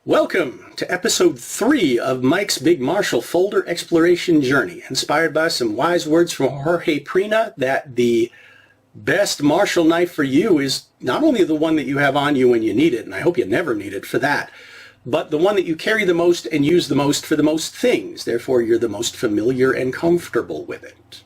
Welcome to episode 3 of Mike's Big Marshall Folder Exploration Journey, inspired by some wise words from Jorge Prina that the best Marshall knife for you is not only the one that you have on you when you need it, and I hope you never need it for that, but the one that you carry the most and use the most for the most things. Therefore, you're the most familiar and comfortable with it.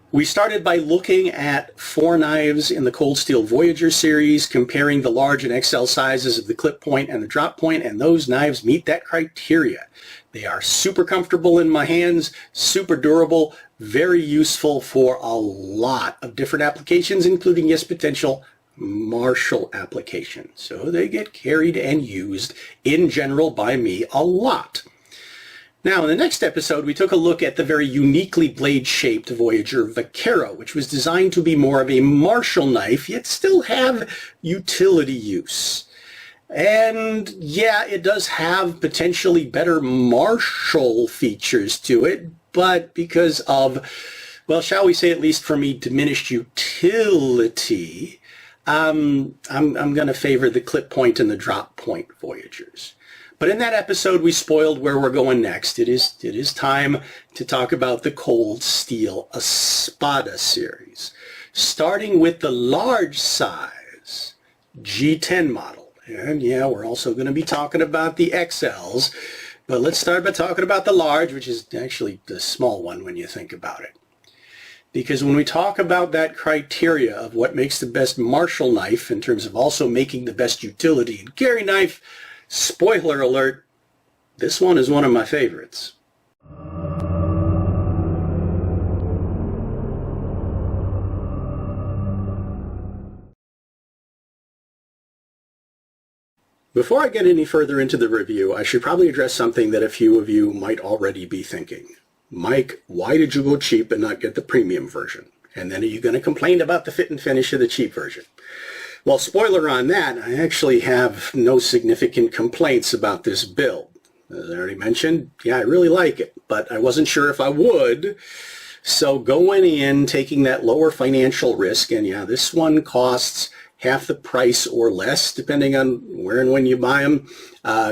We started by looking at 4 knives in the Cold Steel Voyager series, comparing the large and XL sizes of the clip point and the drop point, and those knives meet that criteria. They are super comfortable in my hands, super durable, very useful for a lot of different applications, including, yes, potential Marshall applications. So they get carried and used in general by me a lot. Now, in the next episode, we took a look at the very uniquely blade-shaped Voyager Vaquero, which was designed to be more of a Marshall knife, yet still have utility use. And yeah, it does have potentially better Marshall features to it, but because of, well, shall we say at least for me, diminished utility, I'm going to favor the clip point and the drop point Voyagers. But in that episode, we spoiled where we're going next. It is time to talk about the Cold Steel Espada series, starting with the large size G10 model. And yeah, we're also going to be talking about the XLs, but let's start by talking about the large, which is actually the small one when you think about it. Because when we talk about that criteria of what makes the best Marshall knife in terms of also making the best utility and carry knife, spoiler alert, this one is one of my favorites. Before I get any further into the review, I should probably address something that a few of you might already be thinking. Mike, why did you go cheap and not get the premium version? And then are you going to complain about the fit and finish of the cheap version? Well, spoiler on that, I actually have no significant complaints about this build. As I already mentioned, yeah, I really like it, but I wasn't sure if I would. So going in, taking that lower financial risk, and yeah, this one costs half the price or less, depending on where and when you buy them,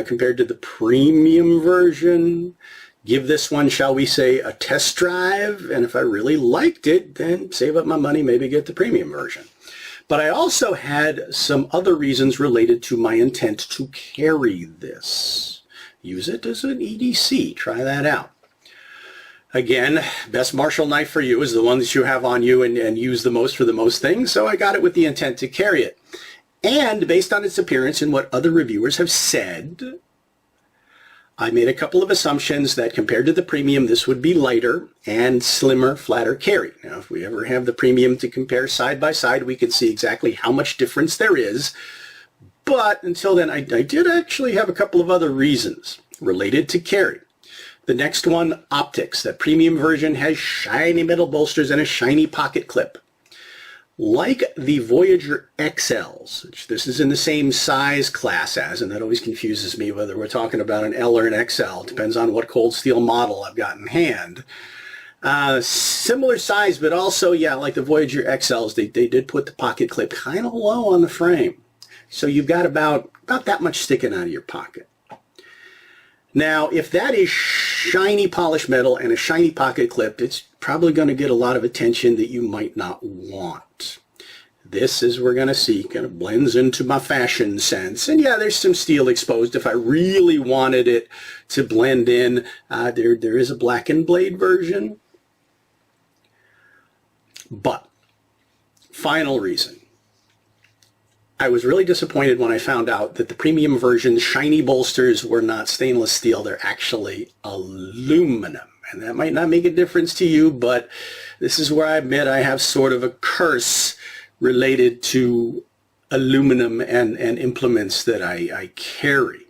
compared to the premium version. Give this one, shall we say, a test drive, and if I really liked it, then save up my money, maybe get the premium version. But I also had some other reasons related to my intent to carry this. Use it as an EDC. Try that out. Again, best Marshall knife for you is the one that you have on you and use the most for the most things, so I got it with the intent to carry it. And based on its appearance and what other reviewers have said, I made a couple of assumptions that compared to the premium, this would be lighter and slimmer, flatter carry. Now, if we ever have the premium to compare side by side, we can see exactly how much difference there is. But until then, I did actually have a couple of other reasons related to carry. The next one, optics. That premium version has shiny metal bolsters and a shiny pocket clip. Like the Voyager XLs, which this is in the same size class as, and that always confuses me whether we're talking about an L or an XL. It depends on what cold steel model I've got in hand. Similar size, but also, yeah, like the Voyager XLs, they did put the pocket clip kind of low on the frame. So you've got about that much sticking out of your pocket. Now, if that is shiny polished metal and a shiny pocket clip, it's probably going to get a lot of attention that you might not want. This, as we're going to see, kind of blends into my fashion sense. And yeah, there's some steel exposed if I really wanted it to blend in. There is a blackened blade version. But, final reason. I was really disappointed when I found out that the premium version's shiny bolsters were not stainless steel. They're actually aluminum. And that might not make a difference to you, but this is where I admit I have sort of a curse related to aluminum and implements that I carry.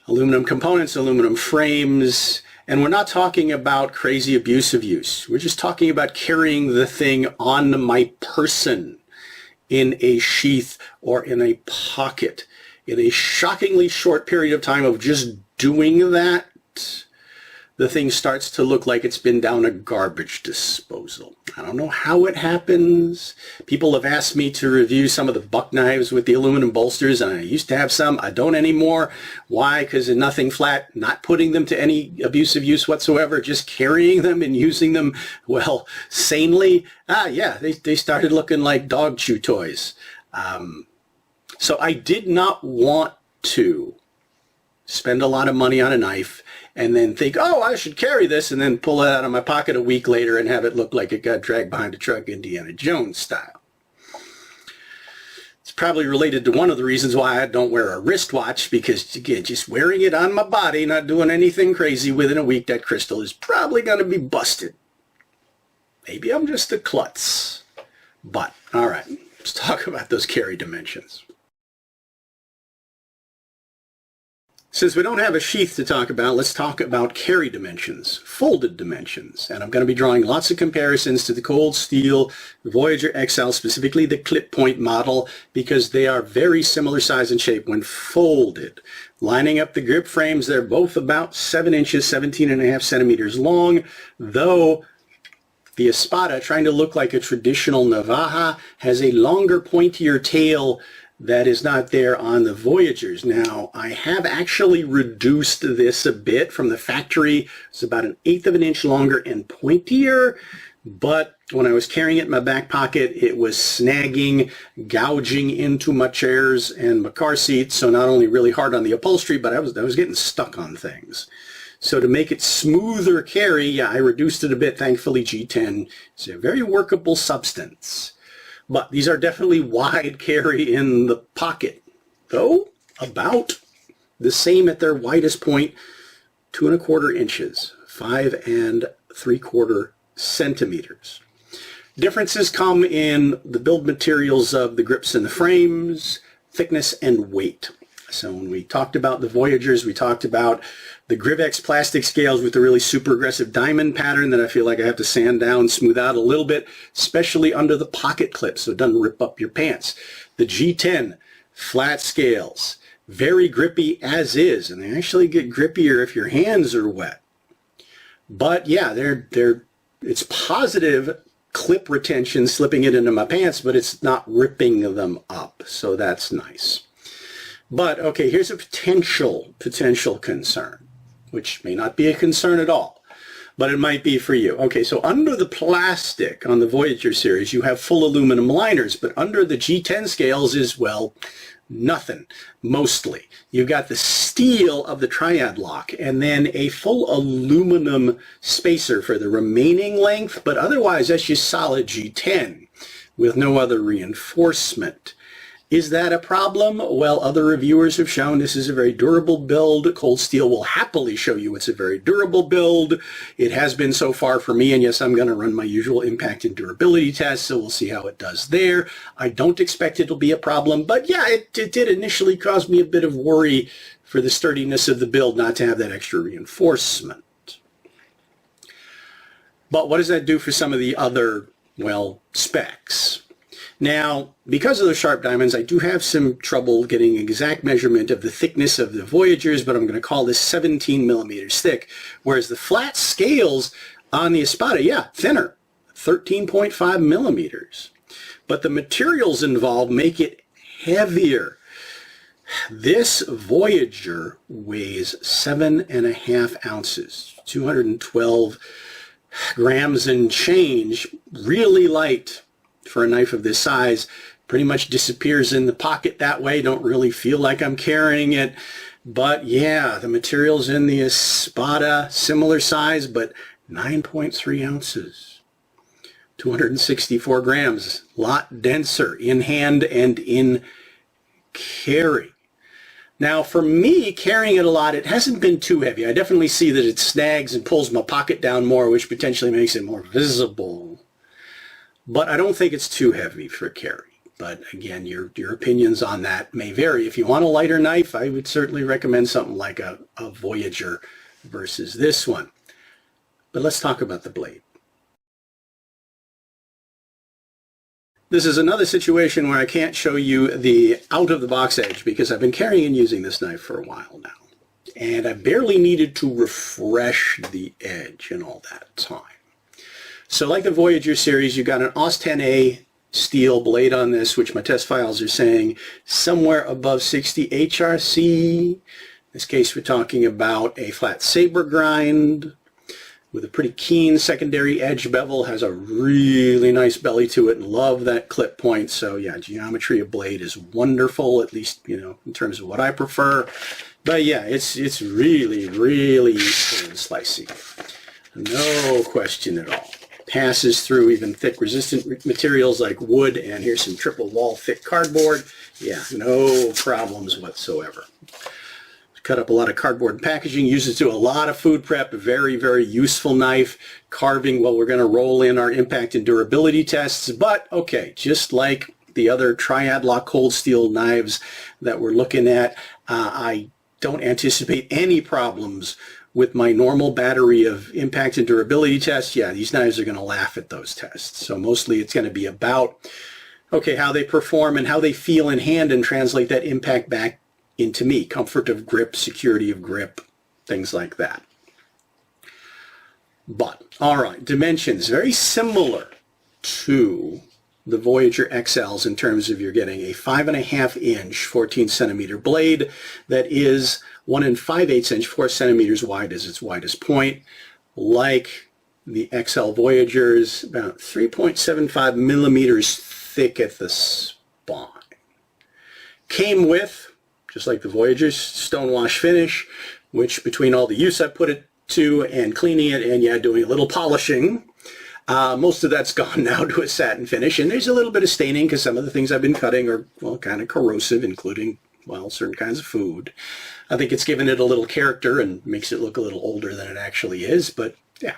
Aluminum components, aluminum frames, and we're not talking about crazy abusive use. We're just talking about carrying the thing on my person in a sheath or in a pocket. In a shockingly short period of time of just doing that, the thing starts to look like it's been down a garbage disposal. I don't know how it happens. People have asked me to review some of the buck knives with the aluminum bolsters, and I used to have some. I don't anymore. Why? Because they're nothing flat, not putting them to any abusive use whatsoever, just carrying them and using them, well, sanely. Yeah, they started looking like dog chew toys. So I did not want to spend a lot of money on a knife and then think, oh, I should carry this, and then pull it out of my pocket a week later and have it look like it got dragged behind a truck, Indiana Jones style. It's probably related to one of the reasons why I don't wear a wristwatch, because, again, just wearing it on my body, not doing anything crazy within a week, that crystal is probably going to be busted. Maybe I'm just a klutz. But, all right, let's talk about those carry dimensions. Since we don't have a sheath to talk about, let's talk about carry dimensions, folded dimensions. And I'm going to be drawing lots of comparisons to the Cold Steel Voyager XL, specifically the clip point model, because they are very similar size and shape when folded. Lining up the grip frames, they're both about 7 inches, 17.5 centimeters long, though the Espada, trying to look like a traditional Navaja, has a longer, pointier tail that is not there on the Voyagers. Now, I have actually reduced this a bit from the factory. It's about 1/8 of an inch longer and pointier, but when I was carrying it in my back pocket, it was snagging, gouging into my chairs and my car seat, so not only really hard on the upholstery, but I was getting stuck on things. So to make it smoother carry, yeah, I reduced it a bit. Thankfully, G10 is a very workable substance. But these are definitely wide carry in the pocket, though about the same at their widest point, 2 1/4 inches, 5 3/4 centimeters. Differences come in the build materials of the grips and the frames, thickness and weight. So when we talked about the Voyagers, we talked about the Grivex plastic scales with the really super aggressive diamond pattern that I feel like I have to sand down, smooth out a little bit, especially under the pocket clip so it doesn't rip up your pants. The G10 flat scales, very grippy as is, and they actually get grippier if your hands are wet. But yeah, it's positive clip retention slipping it into my pants, but it's not ripping them up, so that's nice. But, okay, here's a potential concern, which may not be a concern at all, but it might be for you. Okay, so under the plastic on the Voyager series, you have full aluminum liners, but under the G10 scales is, well, nothing, mostly. You've got the steel of the triad lock, and then a full aluminum spacer for the remaining length, but otherwise that's just solid G10 with no other reinforcement. Is that a problem? Well, other reviewers have shown this is a very durable build. Cold Steel will happily show you it's a very durable build. It has been so far for me, and yes, I'm going to run my usual impact and durability test, so we'll see how it does there. I don't expect it'll be a problem, but yeah, it did initially cause me a bit of worry for the sturdiness of the build not to have that extra reinforcement. But what does that do for some of the other, well, specs? Now, because of those sharp diamonds, I do have some trouble getting exact measurement of the thickness of the Voyagers, but I'm going to call this 17 millimeters thick, whereas the flat scales on the Espada, yeah, thinner, 13.5 millimeters. But the materials involved make it heavier. This Voyager weighs 7.5 ounces, 212 grams and change, really light. For a knife of this size, pretty much disappears in the pocket that way. Don't really feel like I'm carrying it. But yeah, the materials in the Espada, similar size, but 9.3 ounces. 264 grams, a lot denser in hand and in carry. Now for me, carrying it a lot, it hasn't been too heavy. I definitely see that it snags and pulls my pocket down more, which potentially makes it more visible. But I don't think it's too heavy for carry. But again, your opinions on that may vary. If you want a lighter knife, I would certainly recommend something like a Voyager versus this one. But let's talk about the blade. This is another situation where I can't show you the out-of-the-box edge because I've been carrying and using this knife for a while now. And I barely needed to refresh the edge in all that time. So like the Voyager series, you got an AUS 10A steel blade on this, which my test files are saying somewhere above 60 HRC. In this case, we're talking about a flat saber grind with a pretty keen secondary edge bevel, has a really nice belly to it, and love that clip point. So yeah, geometry of blade is wonderful, at least, you know, in terms of what I prefer. But yeah, it's really, really thin and slicey. No question at all. Passes through even thick resistant materials like wood, and here's some triple wall thick cardboard. Yeah, no problems whatsoever. Cut up a lot of cardboard and packaging, uses to a lot of food prep, a very, very useful knife. Carving, well, we're going to roll in our impact and durability tests, but okay, just like the other triad lock cold steel knives that we're looking at, I don't anticipate any problems with my normal battery of impact and durability tests. Yeah, these knives are going to laugh at those tests. So mostly it's going to be about, okay, how they perform and how they feel in hand, and translate that impact back into me. Comfort of grip, security of grip, things like that. But, all right, dimensions, very similar to the Voyager XLs in terms of you're getting a 5.5 inch, 14 centimeter blade that is 1 5/8 inch, 4 centimeters wide as its widest point. Like the XL Voyagers, about 3.75 millimeters thick at the spine. Came with, just like the Voyager's, stonewash finish, which between all the use I put it to and cleaning it and, yeah, doing a little polishing, most of that's gone now to a satin finish. And there's a little bit of staining because some of the things I've been cutting are, well, kind of corrosive, including, well, certain kinds of food. I think it's given it a little character and makes it look a little older than it actually is, but yeah.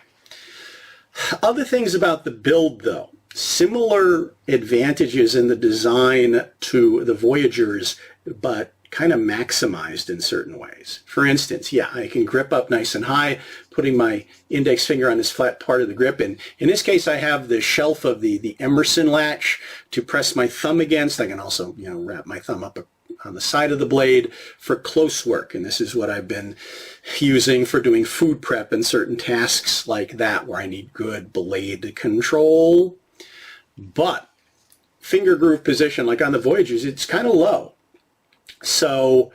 Other things about the build, though. Similar advantages in the design to the Voyagers, but kind of maximized in certain ways. For instance, yeah, I can grip up nice and high, putting my index finger on this flat part of the grip. And in this case, I have the shelf of the Emerson latch to press my thumb against. I can also, you know, wrap my thumb up on the side of the blade for close work. And this is what I've been using for doing food prep and certain tasks like that, where I need good blade control. But finger groove position, like on the Voyagers, it's kind of low. So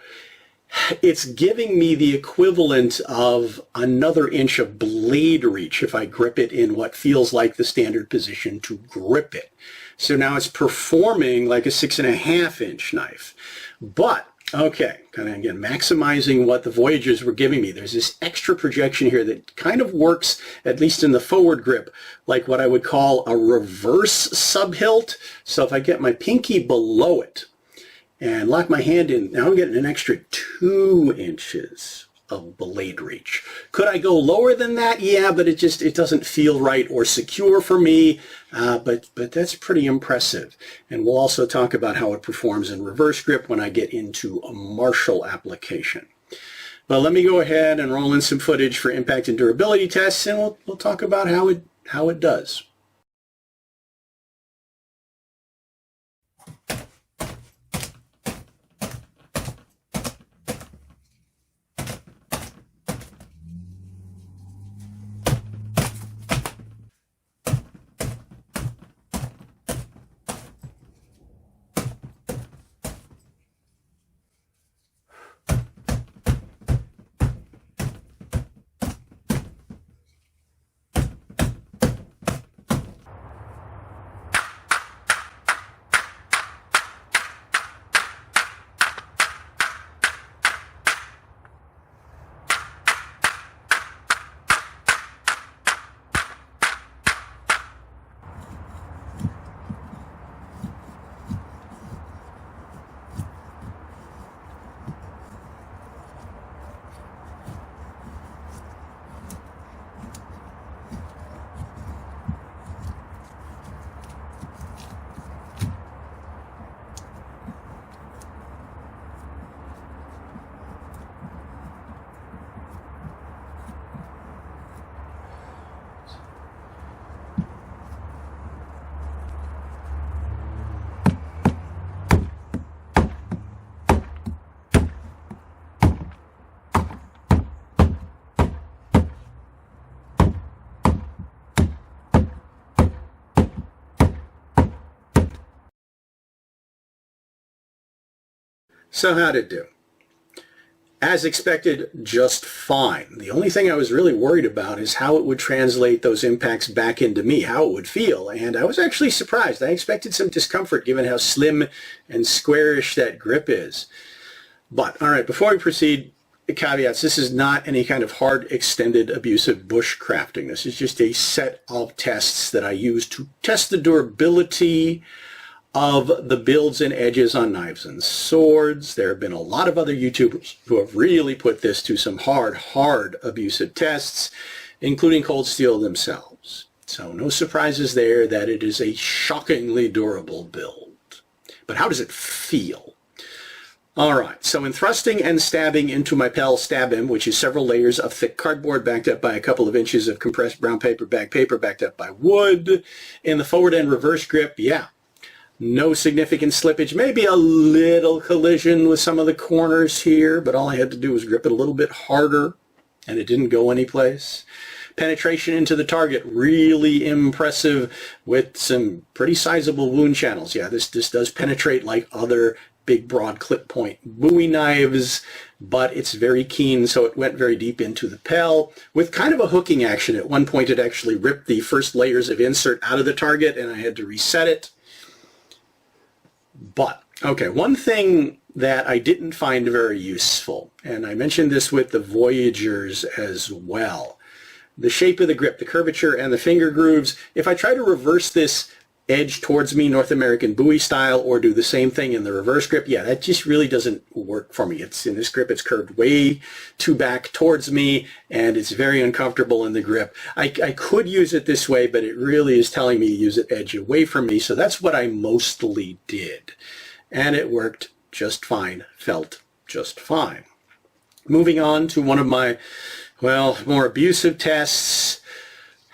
it's giving me the equivalent of another inch of blade reach if I grip it in what feels like the standard position to grip it. So now it's performing like a 6.5 inch knife. But, okay, kind of again, maximizing what the Voyagers were giving me. There's this extra projection here that kind of works, at least in the forward grip, like what I would call a reverse subhilt. So if I get my pinky below it and lock my hand in, now I'm getting an extra 2 inches of blade reach. Could I go lower than that? Yeah, but it doesn't feel right or secure for me, but that's pretty impressive. And we'll also talk about how it performs in reverse grip when I get into a Marshall application. But let me go ahead and roll in some footage for impact and durability tests, and we'll talk about how it does. So how'd it do? As expected, just fine. The only thing I was really worried about is how it would translate those impacts back into me, how it would feel. And I was actually surprised. I expected some discomfort given how slim and squarish that grip is. But, all right, before we proceed, caveats, this is not any kind of hard, extended, abusive bushcrafting. This is just a set of tests that I use to test the durability of the builds and edges on knives and swords. There have been a lot of other YouTubers who have really put this to some hard abusive tests, including Cold Steel themselves. So no surprises there that it is a shockingly durable build. But how does it feel? All right, so in thrusting and stabbing into my Pell Stab-Em, which is several layers of thick cardboard backed up by a couple of inches of compressed brown paper backed up by wood, in the forward and reverse grip, yeah, no significant slippage, maybe a little collision with some of the corners here, but all I had to do was grip it a little bit harder, and it didn't go anyplace. Penetration into the target, really impressive with some pretty sizable wound channels. Yeah, this does penetrate like other big, broad clip point Bowie knives, but it's very keen, so it went very deep into the Pell with kind of a hooking action. At one point, it actually ripped the first layers of insert out of the target, and I had to reset it. But, okay, one thing that I didn't find very useful, and I mentioned this with the Voyagers as well, the shape of the grip, the curvature, and the finger grooves. If I try to reverse this edge towards me, North American Bowie style, or do the same thing in the reverse grip, yeah, that just really doesn't work for me. It's in this grip, it's curved way too back towards me, and it's very uncomfortable in the grip. I could use it this way, but it really is telling me to use it edge away from me, so that's what I mostly did. And it worked just fine, felt just fine. Moving on to one of my, well, more abusive tests,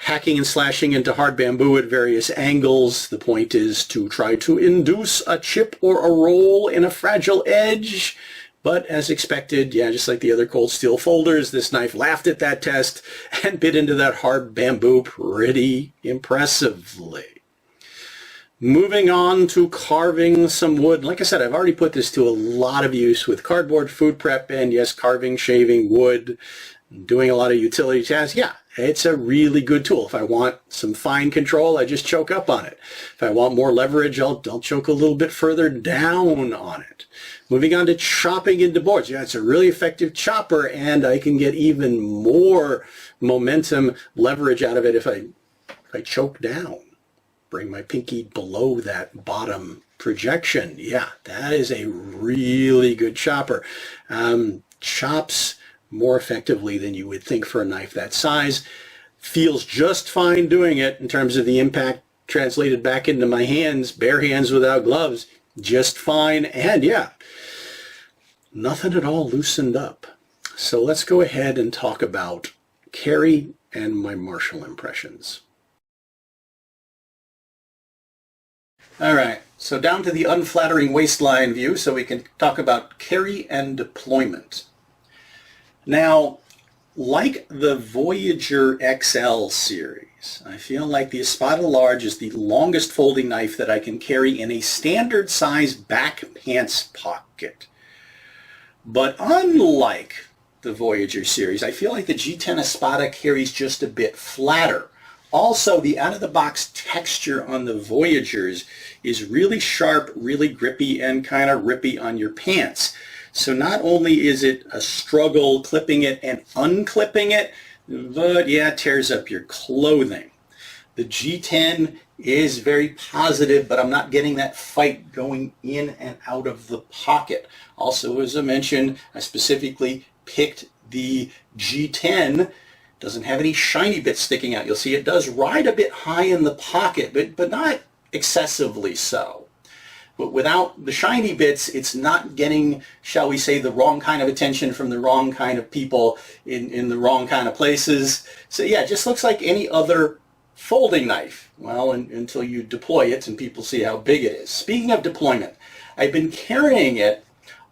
hacking and slashing into hard bamboo at various angles. The point is to try to induce a chip or a roll in a fragile edge. But as expected, yeah, just like the other Cold Steel folders, this knife laughed at that test and bit into that hard bamboo pretty impressively. Moving on to carving some wood. Like I said, I've already put this to a lot of use with cardboard, food prep, and yes, carving, shaving, wood, doing a lot of utility tasks. Yeah, it's a really good tool. If I want some fine control, I just choke up on it. If I want more leverage, I'll choke a little bit further down on it. Moving on to chopping into boards. Yeah, it's a really effective chopper, and I can get even more momentum leverage out of it if I choke down. Bring my pinky below that bottom projection. Yeah, that is a really good chopper. Chops more effectively than you would think for a knife that size. Feels just fine doing it in terms of the impact translated back into my hands, bare hands without gloves, just fine. And yeah, nothing at all loosened up. So let's go ahead and talk about carry and my Marshall impressions. All right, so down to the unflattering waistline view so we can talk about carry and deployment. Now, like the Voyager XL series, I feel like the Espada Large is the longest folding knife that I can carry in a standard size back pants pocket. But unlike the Voyager series, I feel like the G10 Espada carries just a bit flatter. Also, the out-of-the-box texture on the Voyagers is really sharp, really grippy, and kind of rippy on your pants. So not only is it a struggle clipping it and unclipping it, but yeah, it tears up your clothing. The G10 is very positive, but I'm not getting that fight going in and out of the pocket. Also, as I mentioned, I specifically picked the G10. Doesn't have any shiny bits sticking out. You'll see it does ride a bit high in the pocket, but not excessively so. But without the shiny bits, it's not getting, shall we say, the wrong kind of attention from the wrong kind of people in the wrong kind of places. So yeah, it just looks like any other folding knife. Well, until you deploy it and people see how big it is. Speaking of deployment, I've been carrying it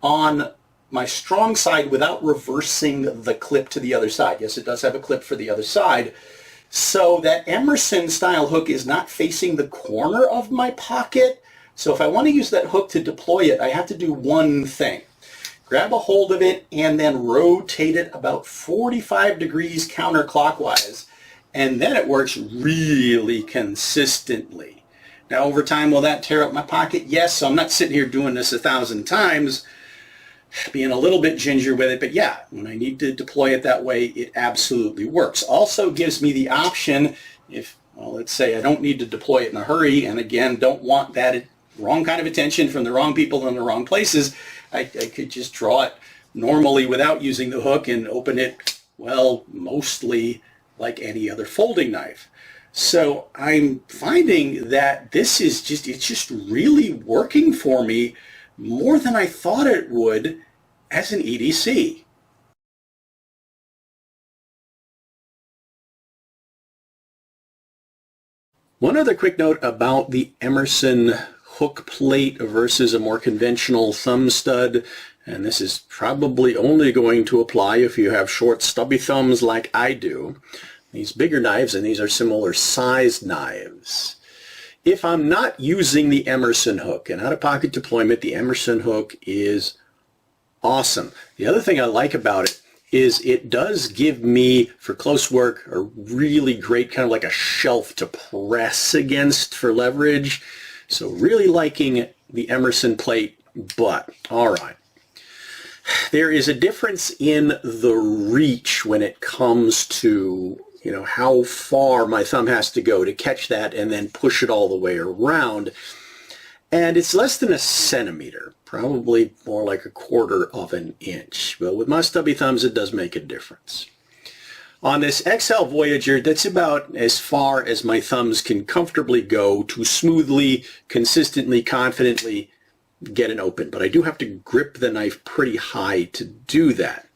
on my strong side without reversing the clip to the other side. Yes, it does have a clip for the other side. So that Emerson style hook is not facing the corner of my pocket. So if I want to use that hook to deploy it, I have to do one thing. grab a hold of it, and then rotate it about 45 degrees counterclockwise. And then it works really consistently. Now, over time, will that tear up my pocket? Yes, so I'm not sitting here doing this 1,000 times, being a little bit ginger with it, but yeah, when I need to deploy it that way, it absolutely works. Also gives me the option, if, well, let's say I don't need to deploy it in a hurry, and again, don't want that wrong kind of attention from the wrong people in the wrong places, I could just draw it normally without using the hook and open it, well, mostly like any other folding knife. So I'm finding that this is just, it's just really working for me more than I thought it would as an EDC. One other quick note about the Emerson hook plate versus a more conventional thumb stud, and this is probably only going to apply if you have short stubby thumbs like I do. These bigger knives, and these are similar sized knives. If I'm not using the Emerson hook, in out-of-pocket deployment, the Emerson hook is awesome. The other thing I like about it is it does give me, for close work, a really great kind of like a shelf to press against for leverage. So really liking the Emerson plate, but all right. There is a difference in the reach when it comes to, you know, how far my thumb has to go to catch that and then push it all the way around. And it's less than 1 centimeter, probably more like 1/4 of an inch. But with my stubby thumbs, it does make a difference. On this XL Voyager, that's about as far as my thumbs can comfortably go to smoothly, consistently, confidently get it open. But I do have to grip the knife pretty high to do that.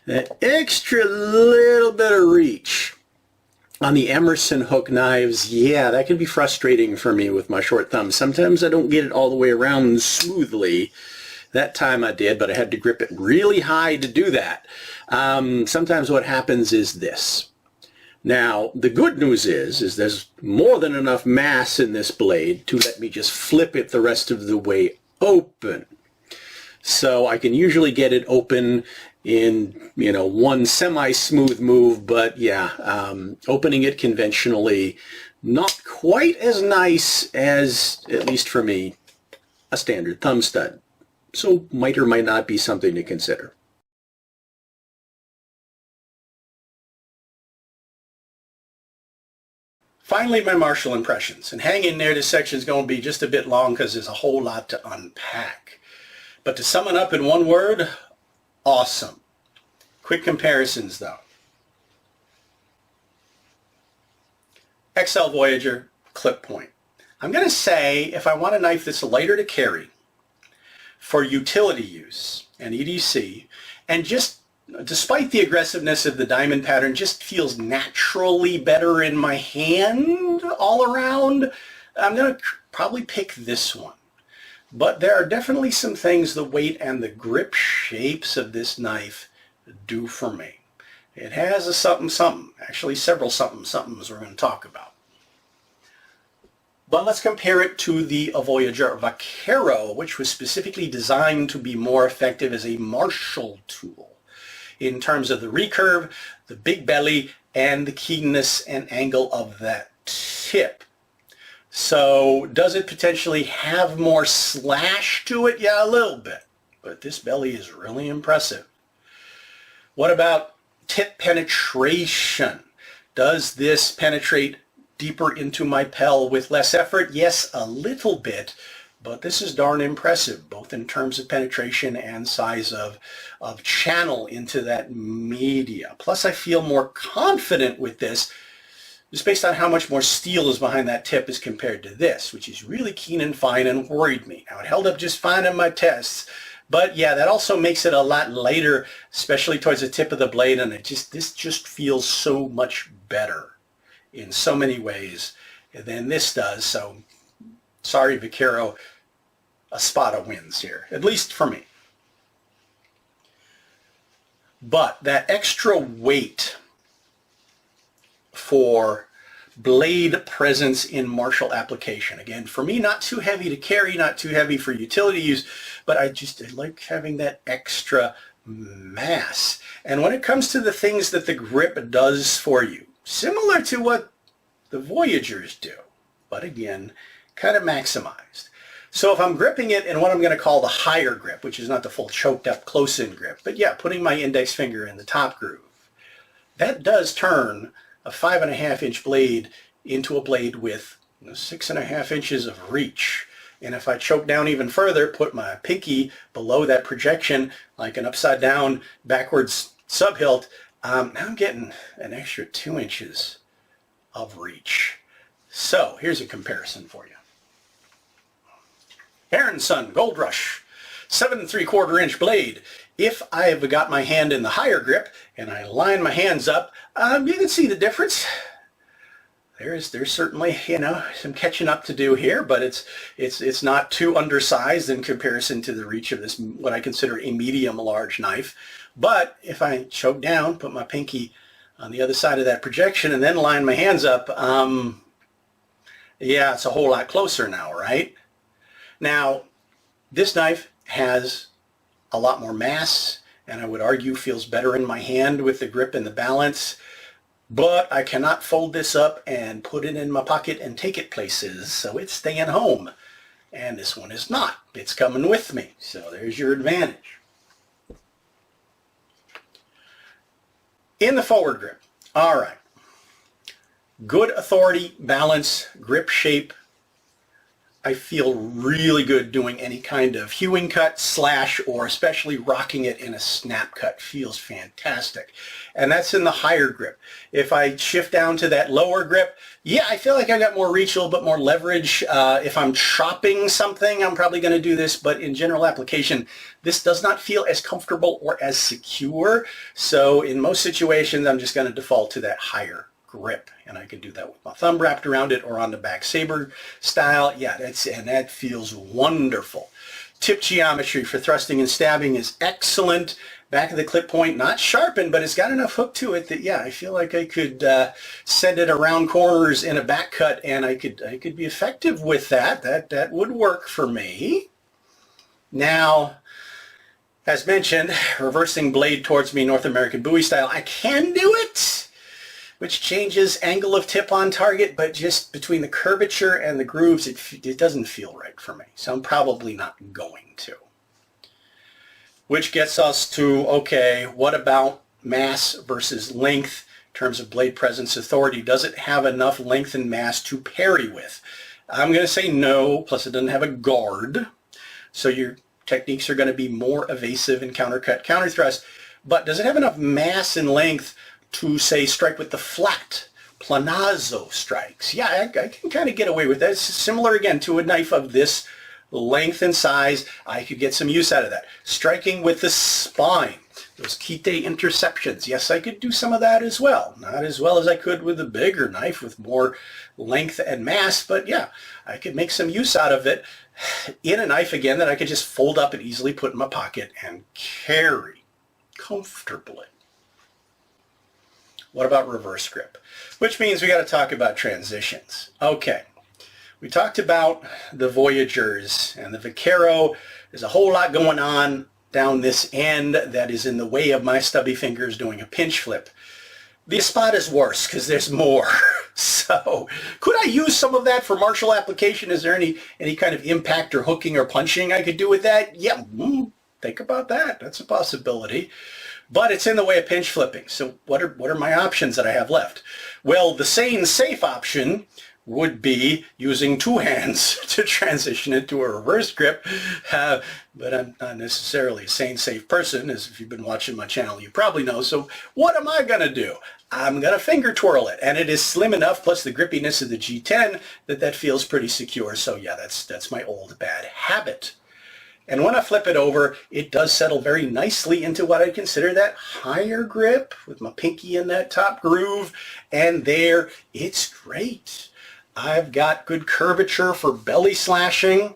That extra little bit of reach on the Emerson hook knives, yeah, that can be frustrating for me with my short thumbs. Sometimes I don't get it all the way around smoothly. That time I did, but I had to grip it really high to do that. Sometimes what happens is this. Now, the good news is there's more than enough mass in this blade to let me just flip it the rest of the way open. So I can usually get it open in, you know, one semi-smooth move, but yeah, opening it conventionally, not quite as nice as, at least for me, a standard thumb stud. So might or might not be something to consider. Finally, my Marshall impressions. And hang in there, this section's going to be just a bit long because there's a whole lot to unpack. But to sum it up in one word, awesome. Quick comparisons though. XL Voyager, clip point. I'm going to say if I want a knife that's lighter to carry for utility use and EDC, and just despite the aggressiveness of the diamond pattern, just feels naturally better in my hand all around, I'm going to probably pick this one. But there are definitely some things the weight and the grip shapes of this knife do for me. It has a something something, actually several something somethings we're going to talk about. But let's compare it to the Voyager Vaquero, which was specifically designed to be more effective as a Marshall tool in terms of the recurve, the big belly, and the keenness and angle of that tip. So does it potentially have more slash to it? Yeah, a little bit. But this belly is really impressive. What about tip penetration? Does this penetrate deeper into my pel with less effort? Yes, a little bit. But this is darn impressive, both in terms of penetration and size of channel into that media. Plus, I feel more confident with this just based on how much more steel is behind that tip as compared to this, which is really keen and fine and worried me. Now, it held up just fine in my tests, but yeah, that also makes it a lot lighter, especially towards the tip of the blade, and this just feels so much better in so many ways than this does. So, sorry, Vaquero, Espada wins here, at least for me. But that extra weight for blade presence in martial application. Again, for me, not too heavy to carry, not too heavy for utility use, but I like having that extra mass. And when it comes to the things that the grip does for you, similar to what the Voyagers do, but again, kind of maximized. So if I'm gripping it in what I'm going to call the higher grip, which is not the full choked up close-in grip, but yeah, putting my index finger in the top groove, that does turn a 5.5-inch blade into a blade with 6.5 inches of reach. And if I choke down even further, put my pinky below that projection, like an upside down backwards subhilt, now I'm getting an extra 2 inches of reach. So here's a comparison for you. Heron Son Gold Rush, 7 3/4-inch blade. If I've got my hand in the higher grip and I line my hands up, you can see the difference. There's certainly, you know, some catching up to do here, but it's not too undersized in comparison to the reach of this, what I consider a medium-large knife. But if I choke down, put my pinky on the other side of that projection, and then line my hands up, yeah, it's a whole lot closer now, right? Now, this knife has a lot more mass, and I would argue feels better in my hand with the grip and the balance, but I cannot fold this up and put it in my pocket and take it places, so it's staying home. And this one is not. It's coming with me, so there's your advantage. In the forward grip, all right. Good authority, balance, grip shape. I feel really good doing any kind of hewing cut, slash, or especially rocking it in a snap cut. Feels fantastic. And that's in the higher grip. If I shift down to that lower grip, yeah, I feel like I got more reach, a little bit more leverage. If I'm chopping something, I'm probably going to do this, but in general application, this does not feel as comfortable or as secure. So in most situations, I'm just going to default to that higher grip, and I can do that with my thumb wrapped around it or on the back saber style. Yeah, that feels wonderful. Tip geometry for thrusting and stabbing is excellent. Back of the clip point, not sharpened, but it's got enough hook to it that, yeah, I feel like I could send it around corners in a back cut, and I could be effective with that. That would work for me. Now, as mentioned, reversing blade towards me, North American Bowie style, I can do it, which changes angle of tip on target, but just between the curvature and the grooves, it doesn't feel right for me. So I'm probably not going to. Which gets us to, okay, what about mass versus length in terms of blade presence authority? Does it have enough length and mass to parry with? I'm going to say no, plus it doesn't have a guard. So your techniques are going to be more evasive in countercut, counterthrust. But does it have enough mass and length to, say, strike with the flat planazo strikes? Yeah, I can kind of get away with that. It's similar, again, to a knife of this length and size. I could get some use out of that. Striking with the spine, those kite interceptions. Yes, I could do some of that as well. Not as well as I could with a bigger knife with more length and mass, but yeah, I could make some use out of it in a knife, again, that I could just fold up and easily put in my pocket and carry comfortably. What about reverse grip? Which means we got to talk about transitions. Okay, we talked about the Voyagers and the Vaquero. There's a whole lot going on down this end that is in the way of my stubby fingers doing a pinch flip. The Espada is worse because there's more. So could I use some of that for martial application? Is there any kind of impact or hooking or punching I could do with that? Yeah, think about that. That's a possibility. But it's in the way of pinch flipping. So what are my options that I have left? Well, the sane, safe option would be using two hands to transition into a reverse grip. But I'm not necessarily a sane, safe person, as if you've been watching my channel, you probably know. So what am I going to do? I'm going to finger twirl it. And it is slim enough, plus the grippiness of the G10, that feels pretty secure. So yeah, that's my old bad habit. And when I flip it over, it does settle very nicely into what I consider that higher grip with my pinky in that top groove. And there, it's great. I've got good curvature for belly slashing.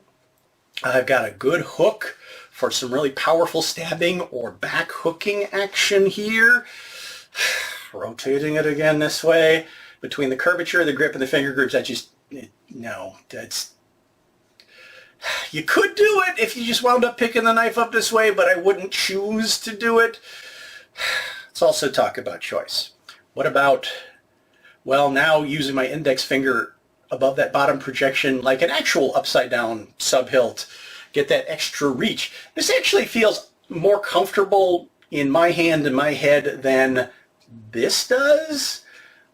I've got a good hook for some really powerful stabbing or back hooking action here. Rotating it again this way. between the curvature of the grip and the finger grooves, no, you could do it if you just wound up picking the knife up this way, but I wouldn't choose to do it. Let's also talk about choice. What about, well, now using my index finger above that bottom projection like an actual upside down sub-hilt, get that extra reach. This actually feels more comfortable in my hand and my head than this does.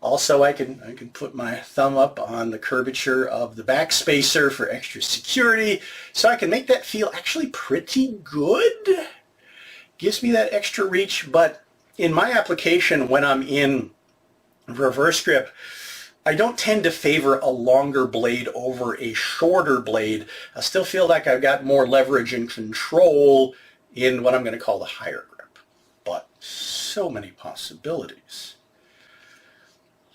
Also, I can put my thumb up on the curvature of the back spacer for extra security, so I can make that feel actually pretty good. Gives me that extra reach, but in my application when I'm in reverse grip, I don't tend to favor a longer blade over a shorter blade. I still feel like I've got more leverage and control in what I'm going to call the higher grip. But so many possibilities.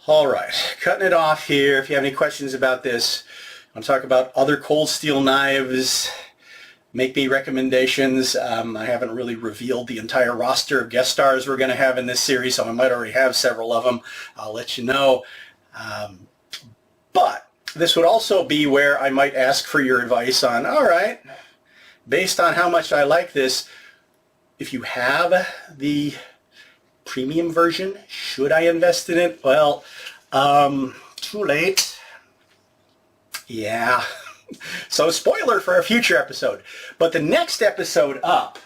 All right, cutting it off here. If you have any questions about this, I want to talk about other cold steel knives, make me recommendations. I haven't really revealed the entire roster of guest stars we're going to have in this series, so I might already have several of them. I'll let you know. But this would also be where I might ask for your advice on, all right, based on how much I like this, if you have the premium version, should I invest in it? Well, too late. Yeah. So spoiler for a future episode. But the next episode up,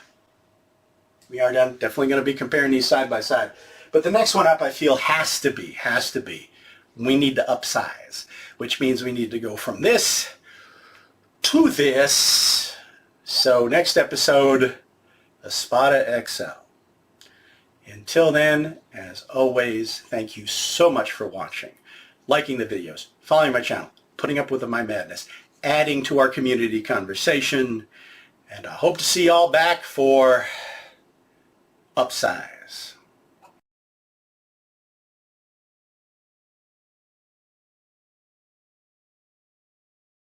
we are definitely going to be comparing these side by side. But the next one up, I feel has to be. We need to upsize, which means we need to go from this to this. So next episode, Espada XL. Until then, as always, thank you so much for watching, liking the videos, following my channel, putting up with my madness, adding to our community conversation, and I hope to see you all back for Upsize.